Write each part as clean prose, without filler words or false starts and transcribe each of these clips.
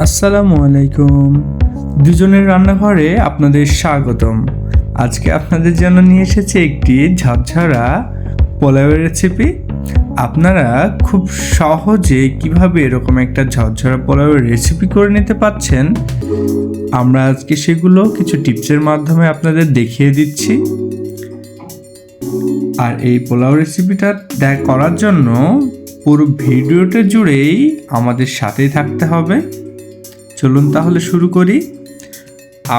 আসসালামুয়ালাইকুম দুজনের রান্নাঘরে আপনাদের স্বাগতম। আজকে আপনাদের জন্য নিয়ে এসেছি একটি ঝরঝরা পোলাওয়ের রেসিপি। আপনারা খুব সহজে কিভাবে এরকম একটা ঝরঝরা পোলাওয়ের রেসিপি করে নিতে পারছেন, আমরা আজকে সেগুলো কিছু টিপসের মাধ্যমে আপনাদের দেখিয়ে দিচ্ছি। আর এই পোলাও রেসিপিটা করার জন্য পুরো ভিডিওটা জুড়েই আমাদের সাথেই থাকতে হবে। চলুন তাহলে শুরু করি।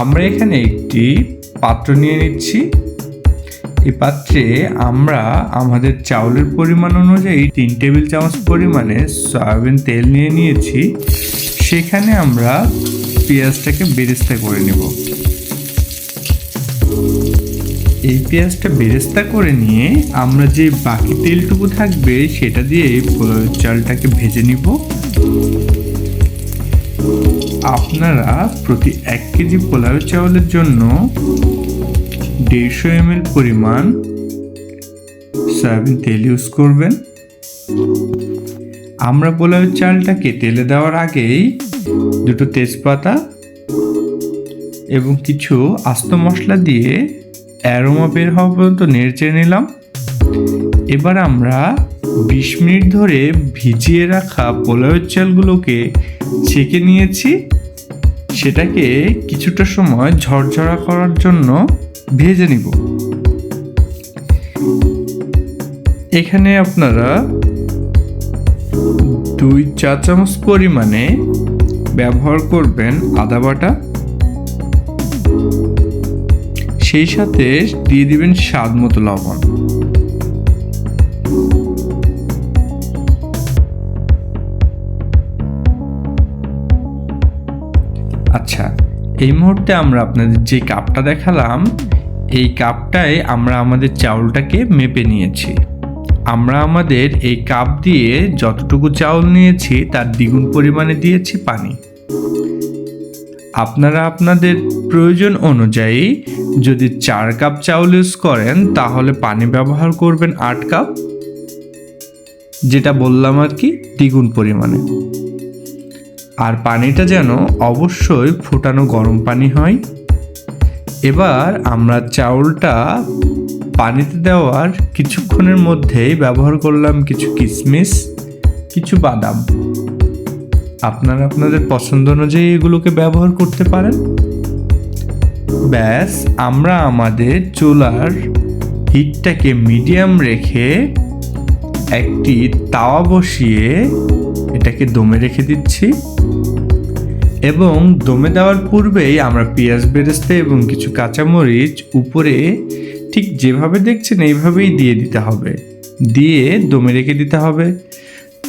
আমরা এখানে একটি পাত্র নিয়ে নিচ্ছি। এই পাত্রে আমরা আমাদের চাউলের পরিমাণ অনুযায়ী 3 টেবিল চামচ পরিমাণে সয়াবিন তেল নিয়ে নিয়েছি। সেখানে আমরা পেঁয়াজটাকে বেরেস্তা করে নেব। এই পেঁয়াজটা বেরেস্তা করে নিয়ে আমরা যে বাকি তেলটুকু থাকবে সেটা দিয়ে পোলাওয়ের চালটাকে ভেজে নিব। আপনারা প্রতি 1 কেজি পোলাও চাউলের জন্য 150 ml পরিমাণ সয়াবিন তেল ইউজ করবেন। আমরা পোলাও চালটাকে তেলে দেওয়ার আগেই 2 তেজপাতা এবং কিছু আস্ত মশলা দিয়ে অ্যারোমা বের হওয়া পর্যন্ত নেড়ে নিলাম। এবার আমরা 20 মিনিট ধরে ভিজিয়ে রাখা পোলাওয়ের চালগুলোকে ছেঁকে নিয়েছি। সেটাকে কিছুটা সময় ঝরঝরা করার জন্য ভেজে নিব। এখানে আপনারা 2 চা চামচ পরিমাণে ব্যবহার করবেন আদা বাটা, সেই সাথে দিয়ে দিবেন স্বাদ মতো লবণ। আচ্ছা, এই মুহূর্তে আমরা আপনাদের যে কাপটা দেখালাম, এই কাপটায় আমরা আমাদের চাউলটাকে মেপে নিয়েছি। আমরা আমাদের এই কাপ দিয়ে যতটুকু চাউল নিয়েছি তার দ্বিগুণ পরিমাণে দিয়েছি পানি। আপনারা আপনাদের প্রয়োজন অনুযায়ী যদি 4 কাপ চাউল ইউজ করেন তাহলে পানি ব্যবহার করবেন 8 কাপ, যেটা বললাম আর কি, দ্বিগুণ পরিমাণে। আর পানিটা যেন অবশ্যই ফোটানো গরম পানি হয়। এবার আমরা চাউলটা পানিতে দেওয়ার কিছুক্ষণের মধ্যেই ব্যবহার করলাম কিছু কিশমিশ, কিছু বাদাম। আপনারা আপনাদের পছন্দ অনুযায়ী এগুলোকে ব্যবহার করতে পারেন। ব্যাস, আমরা আমাদের চুলার হিটটাকে মিডিয়াম রেখে একটি তাওয়া বসিয়ে এটাকে দমে রেখে দিচ্ছি। এবং দমে দেওয়ার পূর্বেই আমরা পেঁয়াজ বেরেস্তা এবং কিছু কাঁচামরিচ উপরে ঠিক যেভাবে দেখছেন এইভাবেই দিয়ে দিতে হবে, দিয়ে দমে রেখে দিতে হবে।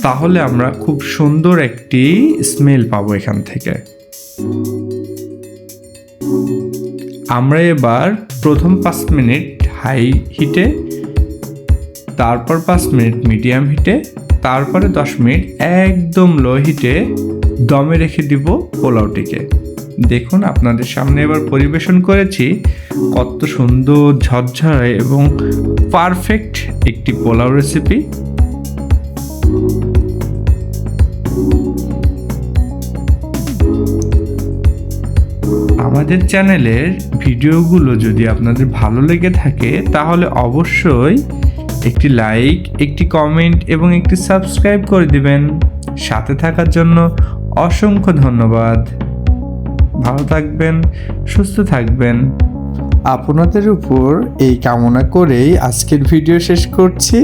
তাহলে আমরা খুব সুন্দর একটি স্মেল পাবো এখান থেকে। আমরা এবার প্রথম 5 মিনিট হাই হিটে, তারপর 5 মিনিট মিডিয়াম হিটে, তারপরে 10 মিনিট একদম লো হিটে দমে রেখে দিব পোলাওটিকে। দেখুন আপনাদের সামনে এবার পরিবেশন করেছি কত সুন্দর ঝরঝরে এবং পারফেক্ট একটি পোলাও রেসিপি। আমাদের চ্যানেলের ভিডিওগুলো যদি আপনাদের ভালো লেগে থাকে তাহলে অবশ্যই একটি লাইক, একটি কমেন্ট এবং একটি সাবস্ক্রাইব করে দিবেন। সাথে থাকার জন্য অসংখ্য ধন্যবাদ। ভালো থাকবেন, সুস্থ থাকবেন। আপনাদের উপর এই কামনা করেই আজকের ভিডিও শেষ করছি।